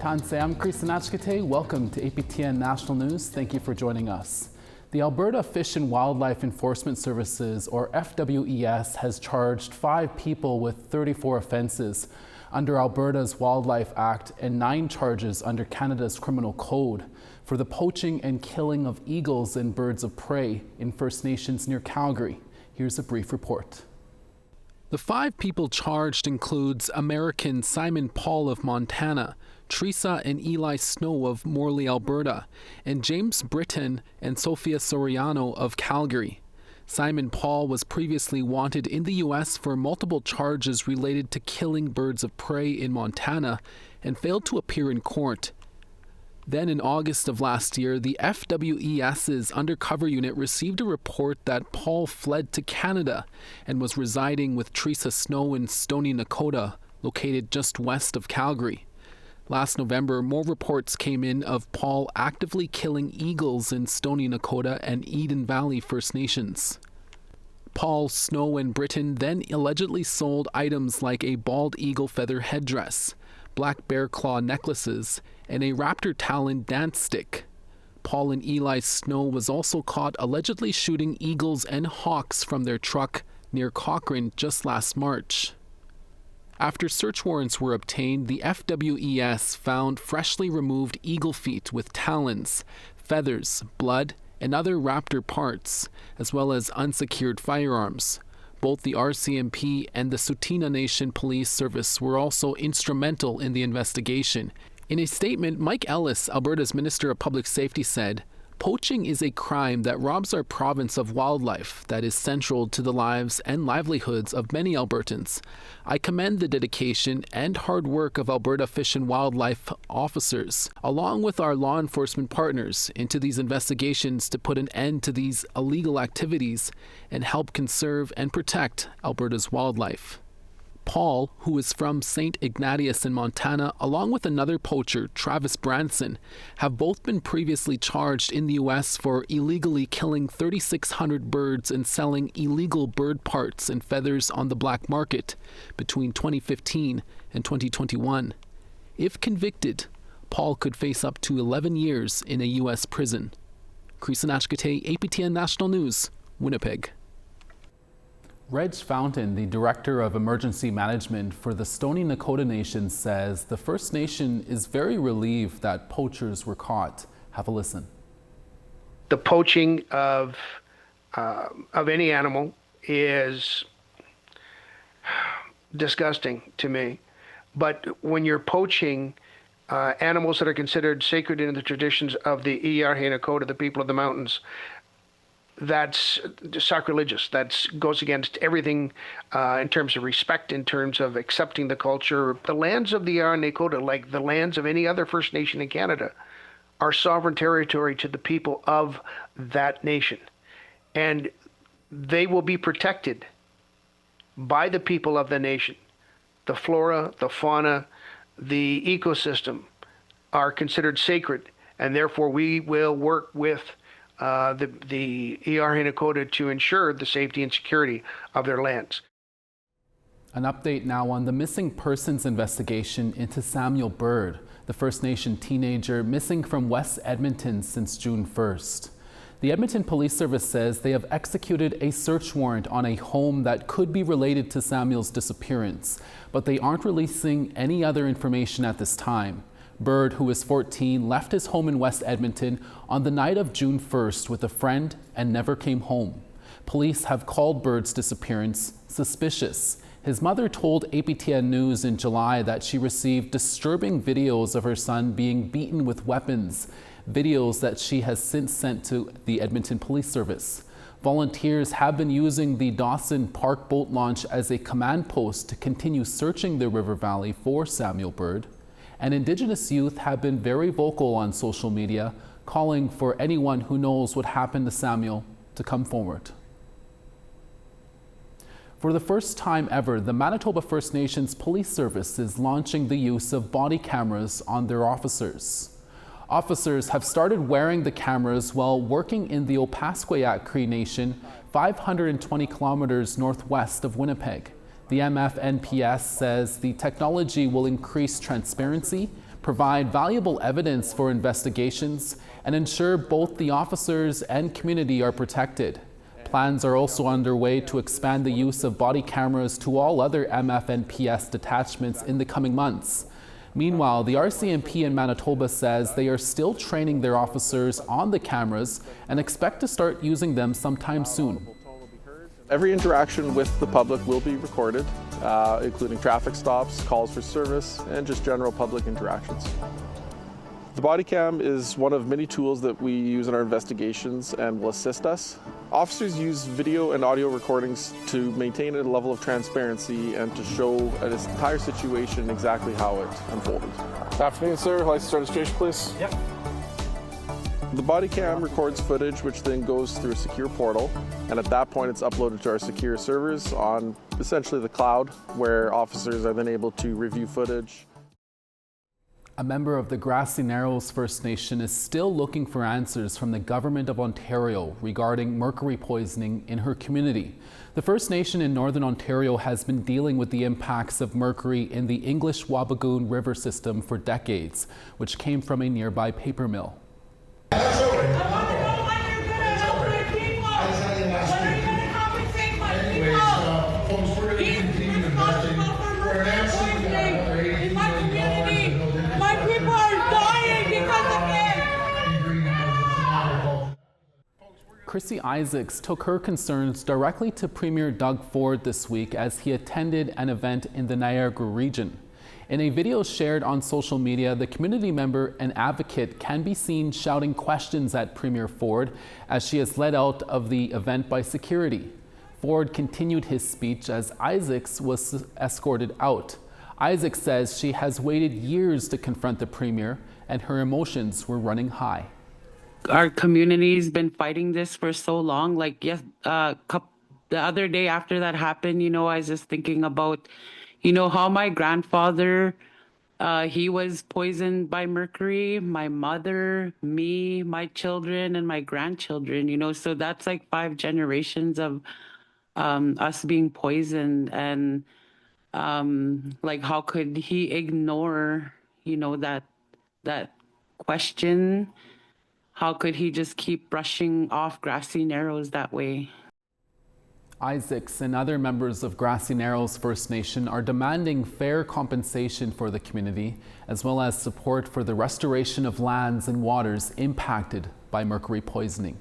Tanse, I'm Grassy. Welcome to APTN National News. Thank you for joining us. The Alberta Fish and Wildlife Enforcement Services, or FWES, has charged 5 people with 34 offences under Alberta's Wildlife Act and 9 charges under Canada's Criminal Code for the poaching and killing of eagles and birds of prey in First Nations near Calgary. Here's a brief report. The 5 people charged includes American Simon Paul of Montana, Teresa and Eli Snow of Morley, Alberta, and James Britton and Sophia Soriano of Calgary. Simon Paul was previously wanted in the U.S. for multiple charges related to killing birds of prey in Montana and failed to appear in court. Then in August of last year, the FWES's undercover unit received a report that Paul fled to Canada and was residing with Teresa Snow in Stoney Nakoda, located just west of Calgary. Last November, more reports came in of Paul actively killing eagles in Stoney Nakoda and Eden Valley First Nations. Paul, Snow, and Britton then allegedly sold items like a bald eagle feather headdress, black bear claw necklaces, and a raptor talon dance stick. Paul and Eli Snow was also caught allegedly shooting eagles and hawks from their truck near Cochrane just last March. After search warrants were obtained, the FWES found freshly removed eagle feet with talons, feathers, blood, and other raptor parts, as well as unsecured firearms. Both the RCMP and the Stoney Nation Police Service were also instrumental in the investigation. In a statement, Mike Ellis, Alberta's Minister of Public Safety, said, "Poaching is a crime that robs our province of wildlife that is central to the lives and livelihoods of many Albertans. I commend the dedication and hard work of Alberta Fish and Wildlife officers, along with our law enforcement partners, into these investigations to put an end to these illegal activities and help conserve and protect Alberta's wildlife." Paul, who is from St. Ignatius in Montana, along with another poacher, Travis Branson, have both been previously charged in the U.S. for illegally killing 3,600 birds and selling illegal bird parts and feathers on the black market between 2015 and 2021. If convicted, Paul could face up to 11 years in a U.S. prison. Grassy Narrows, APTN National News, Winnipeg. Reg Fountain, the Director of Emergency Management for the Stoney Nakoda Nations, says the First Nation is very relieved that poachers were caught. Have a listen. The poaching of any animal is disgusting to me. But when you're poaching animals that are considered sacred in the traditions of the Nakoda, the people of the mountains, that's sacrilegious. That goes against everything in terms of respect, in terms of accepting the culture. The lands of the Nakoda, like the lands of any other First Nation in Canada, are sovereign territory to the people of that nation. And they will be protected by the people of the nation. The flora, the fauna, the ecosystem are considered sacred, and therefore we will work with the Nakoda to ensure the safety and security of their lands. An update now on the missing persons investigation into Samuel Bird, the First Nation teenager missing from West Edmonton since June 1st. The Edmonton Police Service says they have executed a search warrant on a home that could be related to Samuel's disappearance, but they aren't releasing any other information at this time. Bird, who is 14, left his home in West Edmonton on the night of June 1st with a friend and never came home. Police have called Bird's disappearance suspicious. His mother told APTN News in July that she received disturbing videos of her son being beaten with weapons, videos that she has since sent to the Edmonton Police Service. Volunteers have been using the Dawson Park boat launch as a command post to continue searching the river valley for Samuel Bird. And Indigenous youth have been very vocal on social media, calling for anyone who knows what happened to Samuel to come forward. For the first time ever, the Manitoba First Nations Police Service is launching the use of body cameras on their officers. Officers have started wearing the cameras while working in the Opaskwayak Cree Nation, 520 kilometers northwest of Winnipeg. The MFNPS says the technology will increase transparency, provide valuable evidence for investigations, and ensure both the officers and community are protected. Plans are also underway to expand the use of body cameras to all other MF and PS detachments in the coming months. Meanwhile, the RCMP in Manitoba says they are still training their officers on the cameras and expect to start using them sometime soon. Every interaction with the public will be recorded, including traffic stops, calls for service, and just general public interactions. The body cam is one of many tools that we use in our investigations and will assist us. Officers use video and audio recordings to maintain a level of transparency and to show an entire situation exactly how it unfolded. Good afternoon, sir. License registration, please. Yep. The body cam records footage which then goes through a secure portal, and at that point it's uploaded to our secure servers on essentially the cloud, where officers are then able to review footage. A member of the Grassy Narrows First Nation is still looking for answers from the Government of Ontario regarding mercury poisoning in her community. The First Nation in Northern Ontario has been dealing with the impacts of mercury in the English Wabigoon River system for decades, which came from a nearby paper mill. Chrissy Isaacs took her concerns directly to Premier Doug Ford this week as he attended an event in the Niagara region. In a video shared on social media, the community member and advocate can be seen shouting questions at Premier Ford as she is led out of the event by security. Ford continued his speech as Isaacs was escorted out. Isaacs says she has waited years to confront the Premier and her emotions were running high. Our community's been fighting this for so long. Like, yes, the other day after that happened, I was just thinking about, how my grandfather, he was poisoned by mercury, my mother, me, my children, and my grandchildren, so that's like 5 generations of us being poisoned. And like, how could he ignore, that question? How could he just keep brushing off Grassy Narrows that way? Isaacs and other members of Grassy Narrows First Nation are demanding fair compensation for the community, as well as support for the restoration of lands and waters impacted by mercury poisoning.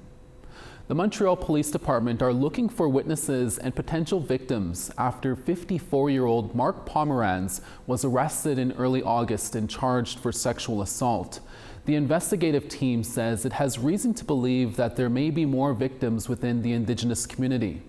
The Montreal Police Department are looking for witnesses and potential victims after 54-year-old Mark Pomerantz was arrested in early August and charged for sexual assault. The investigative team says it has reason to believe that there may be more victims within the Indigenous community.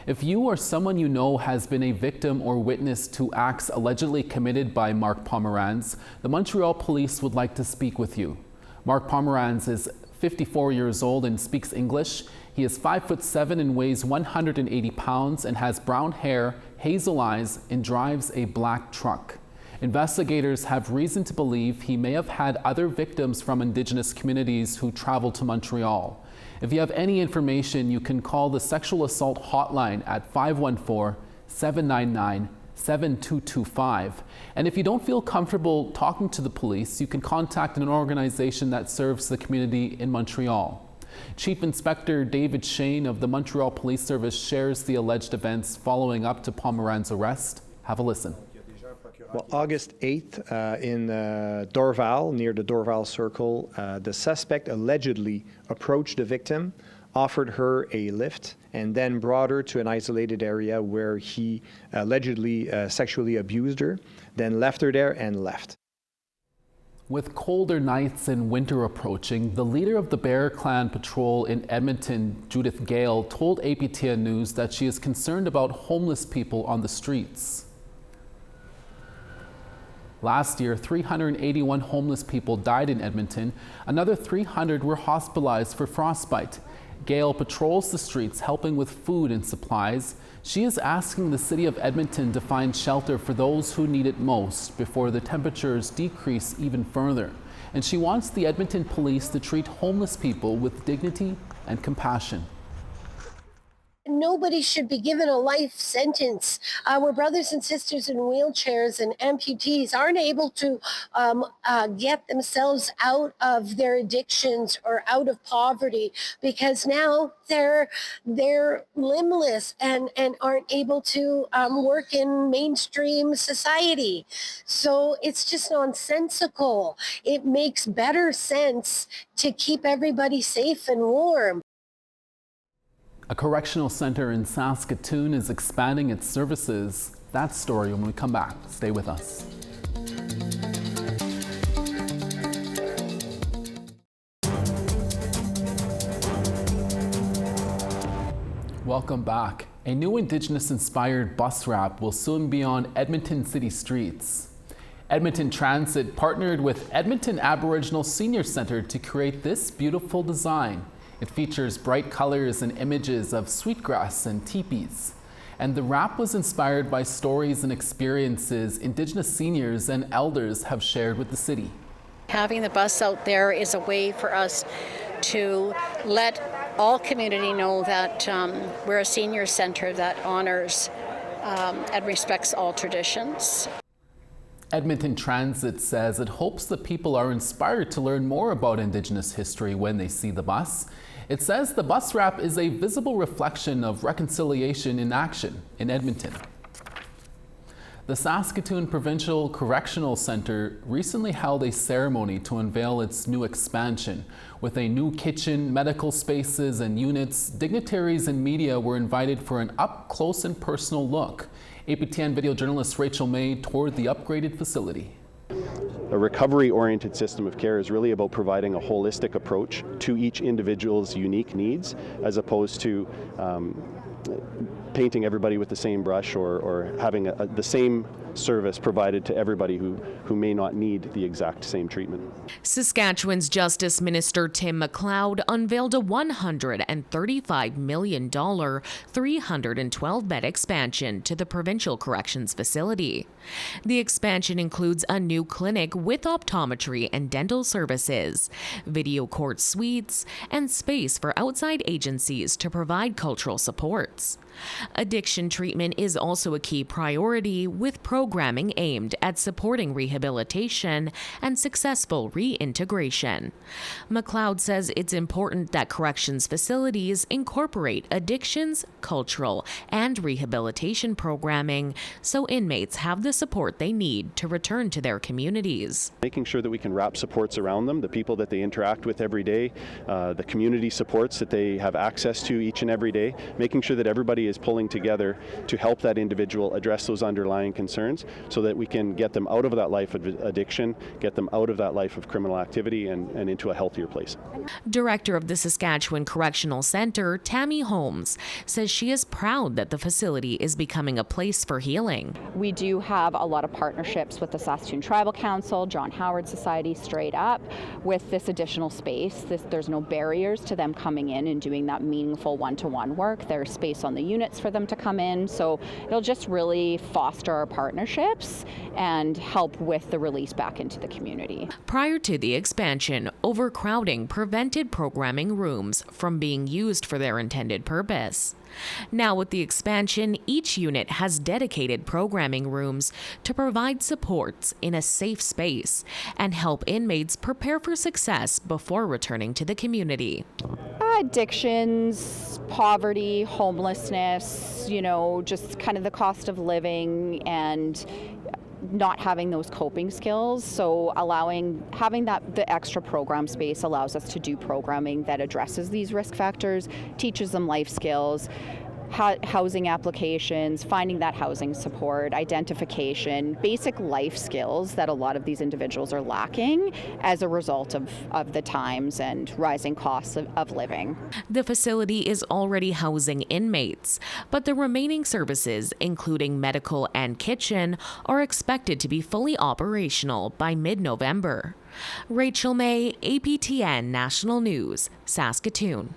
If you or someone you know has been a victim or witness to acts allegedly committed by Mark Pomerantz, the Montreal Police would like to speak with you. Mark Pomerantz is 54 years old and speaks English. He is 5'7" and weighs 180 pounds and has brown hair, hazel eyes, and drives a black truck. Investigators have reason to believe he may have had other victims from Indigenous communities who traveled to Montreal. If you have any information, you can call the sexual assault hotline at 514-799-7225. And if you don't feel comfortable talking to the police, you can contact an organization that serves the community in Montreal. Chief Inspector David Shane of the Montreal Police Service shares the alleged events following up to Pomerantz's arrest. Have a listen. Well, August 8th in Dorval, near the Dorval Circle, the suspect allegedly approached the victim, offered her a lift, and then brought her to an isolated area where he allegedly sexually abused her, then left her there and left. With colder nights and winter approaching, the leader of the Bear Clan patrol in Edmonton, Judith Gale, told APTN News that she is concerned about homeless people on the streets. Last year, 381 homeless people died in Edmonton. Another 300 were hospitalized for frostbite. Gale patrols the streets, helping with food and supplies. She is asking the city of Edmonton to find shelter for those who need it most before the temperatures decrease even further. And she wants the Edmonton police to treat homeless people with dignity and compassion. nobody should be given a life sentence. Where brothers and sisters in wheelchairs and amputees aren't able to get themselves out of their addictions or out of poverty because now they're limbless and aren't able to work in mainstream society. So it's just nonsensical. It makes better sense to keep everybody safe and warm. A correctional center in Saskatoon is expanding its services. That story when we come back. Stay with us. Welcome back. A new Indigenous-inspired bus route will soon be on Edmonton city streets. Edmonton Transit partnered with Edmonton Aboriginal Senior Centre to create this beautiful design. It features bright colors and images of sweetgrass and teepees. And the wrap was inspired by stories and experiences Indigenous seniors and elders have shared with the city. Having the bus out there is a way for us to let all community know that we're a senior centre that honors and respects all traditions. Edmonton Transit says it hopes that people are inspired to learn more about Indigenous history when they see the bus. It says the bus wrap is a visible reflection of reconciliation in action in Edmonton. The Saskatoon Provincial Correctional Centre recently held a ceremony to unveil its new expansion. With a new kitchen, medical spaces, and units, dignitaries and media were invited for an up-close and personal look. APTN video journalist Rachel May toured the upgraded facility. A recovery-oriented system of care is really about providing a holistic approach to each individual's unique needs, as opposed to painting everybody with the same brush or having the same service provided to everybody who may not need the exact same treatment. Saskatchewan's Justice Minister Tim McLeod unveiled a $135 million 312-bed expansion to the provincial corrections facility. The expansion includes a new clinic with optometry and dental services, video court suites, and space for outside agencies to provide cultural supports. Addiction treatment is also a key priority, with programming aimed at supporting rehabilitation and successful reintegration. McLeod says it's important that corrections facilities incorporate addictions, cultural, and rehabilitation programming so inmates have the support they need to return to their communities. Making sure that we can wrap supports around them, the people that they interact with every day, the community supports that they have access to each and every day, making sure that everybody is pulling together to help that individual address those underlying concerns so that we can get them out of that life of addiction, get them out of that life of criminal activity and into a healthier place. Director of the Saskatchewan Correctional Centre, Tammy Holmes, says she is proud that the facility is becoming a place for healing. We do have a lot of partnerships with the Saskatoon Tribal Council, John Howard Society, straight up. With this additional space, there's no barriers to them coming in and doing that meaningful one-to-one work. There's space on the units for them to come in, so it'll just really foster our partnerships and help with the release back into the community. Prior to the expansion, overcrowding prevented programming rooms from being used for their intended purpose. Now with the expansion, each unit has dedicated programming rooms to provide supports in a safe space and help inmates prepare for success before returning to the community. Addictions, poverty, homelessness, just kind of the cost of living and not having those coping skills. So having the extra program space allows us to do programming that addresses these risk factors, teaches them life skills, housing applications, finding that housing support, identification, basic life skills that a lot of these individuals are lacking as a result of the times and rising costs of living. The facility is already housing inmates, but the remaining services, including medical and kitchen, are expected to be fully operational by mid-November. Rachel May, APTN National News, Saskatoon.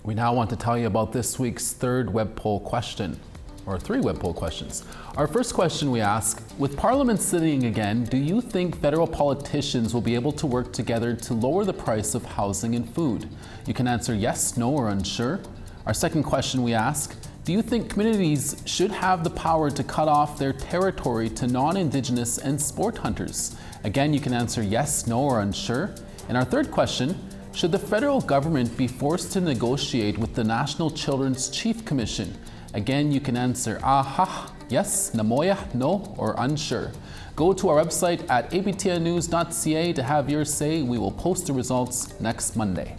We now want to tell you about this week's third web poll question, or 3 web poll questions. Our first question we ask, with Parliament sitting again, do you think federal politicians will be able to work together to lower the price of housing and food? You can answer yes, no, or unsure. Our second question we ask, do you think communities should have the power to cut off their territory to non-Indigenous and sport hunters? Again, you can answer yes, no, or unsure. And our third question, should the federal government be forced to negotiate with the National Children's Chief Commission? Again, you can answer aha, yes, namoya, no, or unsure. Go to our website at aptnnews.ca to have your say. We will post the results next Monday.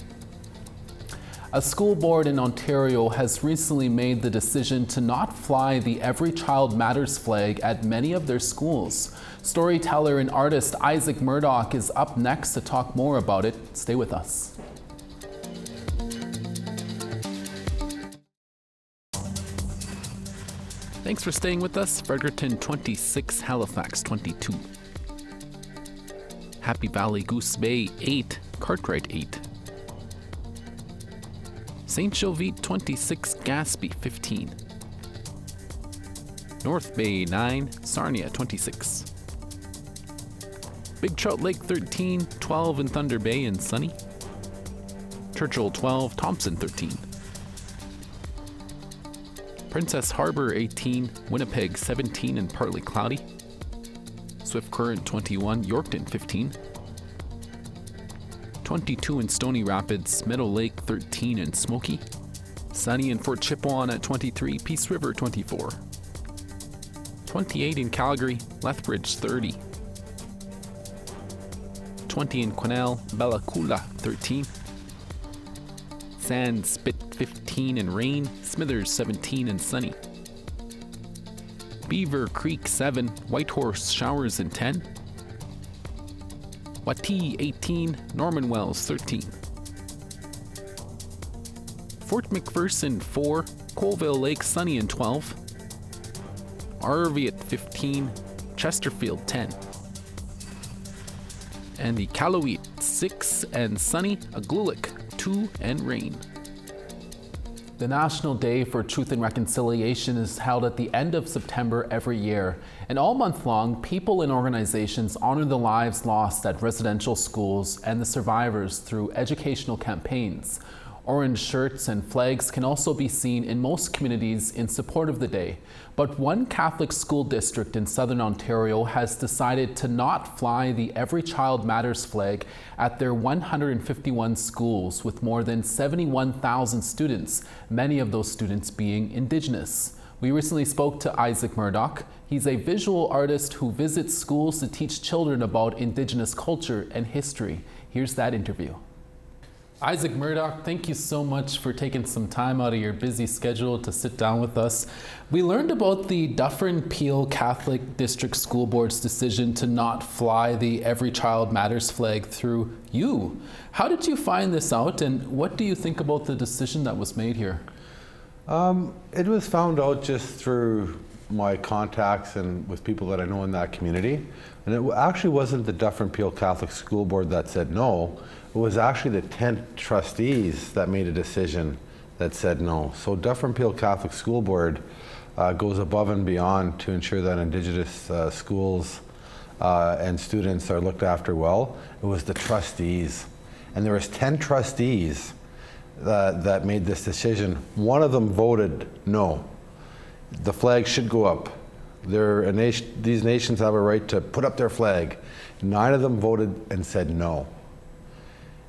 A school board in Ontario has recently made the decision to not fly the Every Child Matters flag at many of their schools. Storyteller and artist Isaac Murdoch is up next to talk more about it. Stay with us. Thanks for staying with us. Fredericton 26, Halifax 22. Happy Valley, Goose Bay 8, Cartwright 8. St. Jovite 26, Gaspé 15. North Bay 9, Sarnia 26. Big Trout Lake 13, 12 in Thunder Bay and sunny. Churchill 12, Thompson 13. Princess Harbor 18, Winnipeg 17 and partly cloudy. Swift Current 21, Yorkton 15. 22 in Stony Rapids, Meadow Lake 13 and smoky. Sunny in Fort Chipewyan at 23, Peace River 24. 28 in Calgary, Lethbridge 30. 20 in Quesnel, Bella Coola 13. Sand Spit 15 and rain, Smithers 17 and sunny. Beaver Creek 7, Whitehorse showers and 10. Watee 18, Norman Wells 13. Fort McPherson 4, Colville Lake sunny and 12. Arviat 15, Chesterfield 10. And the Iqaluit 6 and sunny, Aglulik 2 and rain. The National Day for Truth and Reconciliation is held at the end of September every year. And all month long, people and organizations honor the lives lost at residential schools and the survivors through educational campaigns. Orange shirts and flags can also be seen in most communities in support of the day. But one Catholic school district in Southern Ontario has decided to not fly the Every Child Matters flag at their 151 schools with more than 71,000 students, many of those students being Indigenous. We recently spoke to Isaac Murdoch. He's a visual artist who visits schools to teach children about Indigenous culture and history. Here's that interview. Isaac Murdoch, thank you so much for taking some time out of your busy schedule to sit down with us. We learned about the Dufferin-Peel Catholic District School Board's decision to not fly the Every Child Matters flag through you. How did you find this out, and what do you think about the decision that was made here? It was found out just through my contacts and with people that I know in that community. And it actually wasn't the Dufferin-Peel Catholic School Board that said no. It was actually the 10 trustees that made a decision that said no. So Dufferin-Peel Catholic School Board goes above and beyond to ensure that Indigenous schools and students are looked after well. It was the trustees. And there was 10 trustees that made this decision. One of them voted no. The flag should go up. These nations have a right to put up their flag. 9 of them voted and said no.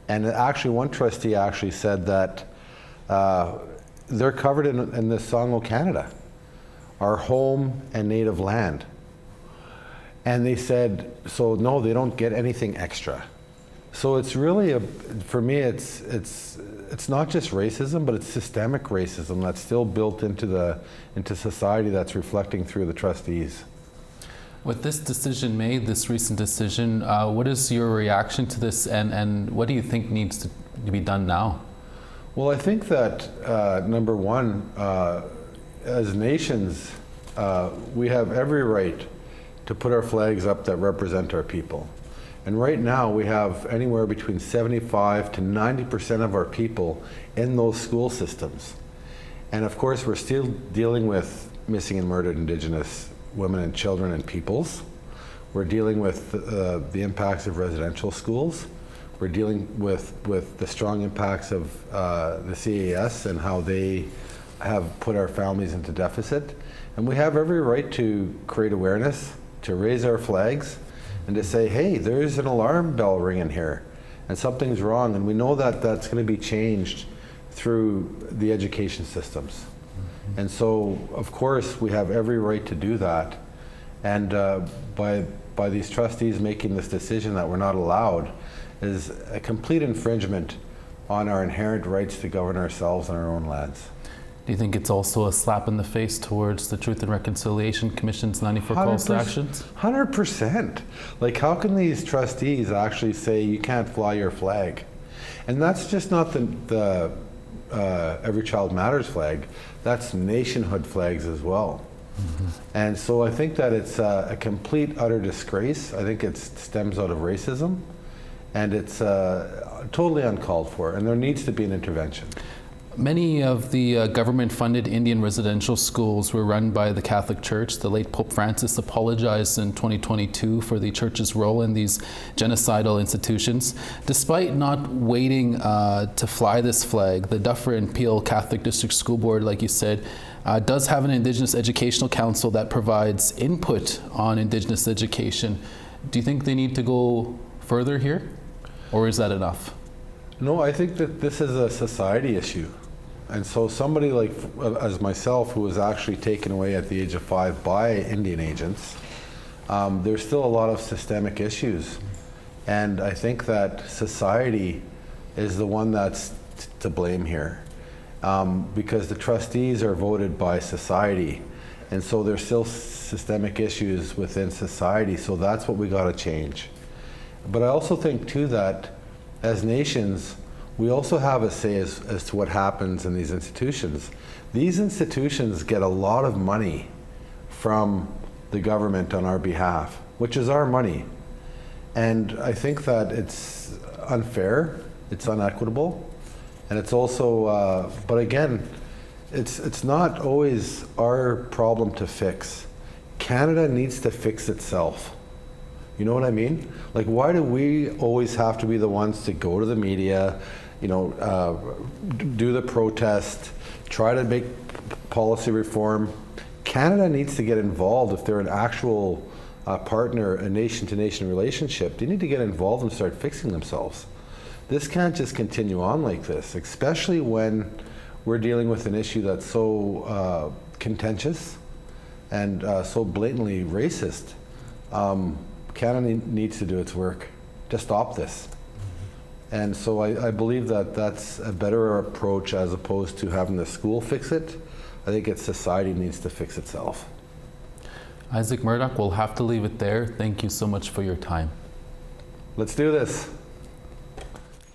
And actually, one trustee actually said that they're covered in the song "O Canada," our home and native land. And they said, so no, they don't get anything extra. So it's really, for me, it's not just racism, but it's systemic racism that's still built into society that's reflecting through the trustees. With this decision made, this recent decision, what is your reaction to this, and what do you think needs to be done now? Well, I think that number one, as nations, we have every right to put our flags up that represent our people. And right now we have anywhere between 75 to 90% of our people in those school systems. And of course, we're still dealing with missing and murdered Indigenous women and children and peoples. We're dealing with the impacts of residential schools. We're dealing with the strong impacts of the CAS and how they have put our families into deficit. And we have every right to create awareness, to raise our flags, and to say, hey, there's an alarm bell ringing here, and something's wrong. And we know that that's going to be changed through the education systems. And so, of course, we have every right to do that. And by these trustees making this decision that we're not allowed is a complete infringement on our inherent rights to govern ourselves on our own lands. Do you think it's also a slap in the face towards the Truth and Reconciliation Commission's 94 calls to actions? 100%. Like, how can these trustees actually say you can't fly your flag? And that's just not the Every Child Matters flag. That's nationhood flags as well. Mm-hmm. And so I think that it's a complete, utter disgrace. I think it stems out of racism, and it's totally uncalled for, and there needs to be an intervention. Many of the government-funded Indian residential schools were run by the Catholic Church. The late Pope Francis apologized in 2022 for the Church's role in these genocidal institutions. Despite not waiting to fly this flag, the Dufferin Peel Catholic District School Board, like you said, does have an Indigenous Educational Council that provides input on Indigenous education. Do you think they need to go further here, or is that enough? No, I think that this is a society issue. And so somebody like as myself, who was actually taken away at the age of 5 by Indian agents, there's still a lot of systemic issues. And I think that society is the one that's to blame here, because the trustees are voted by society. And so there's still systemic issues within society. So that's what we got to change. But I also think too that as nations, we also have a say as to what happens in these institutions. These institutions get a lot of money from the government on our behalf, which is our money. And I think that it's unfair, it's unequitable, and it's also, but again, it's not always our problem to fix. Canada needs to fix itself. You know what I mean? Like, why do we always have to be the ones to go to the media, you know, do the protest, try to make policy reform? Canada needs to get involved. If they're an actual partner, a nation-to-nation relationship, they need to get involved and start fixing themselves. This can't just continue on like this, especially when we're dealing with an issue that's so contentious and so blatantly racist. Canada needs to do its work to stop this. And so I believe that that's a better approach as opposed to having the school fix it. I think it's society needs to fix itself. Isaac Murdoch, we'll have to leave it there. Thank you so much for your time. Let's do this.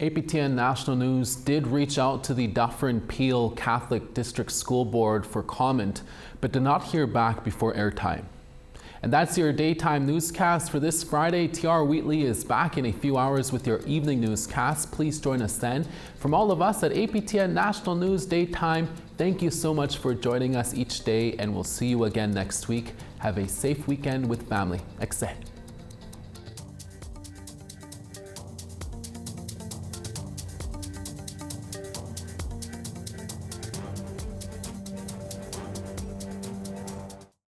APTN National News did reach out to the Dufferin Peel Catholic District School Board for comment, but did not hear back before airtime. And that's your daytime newscast for this Friday. TR Wheatley is back in a few hours with your evening newscast. Please join us then. From all of us at APTN National News Daytime, thank you so much for joining us each day, and we'll see you again next week. Have a safe weekend with family. Excellent.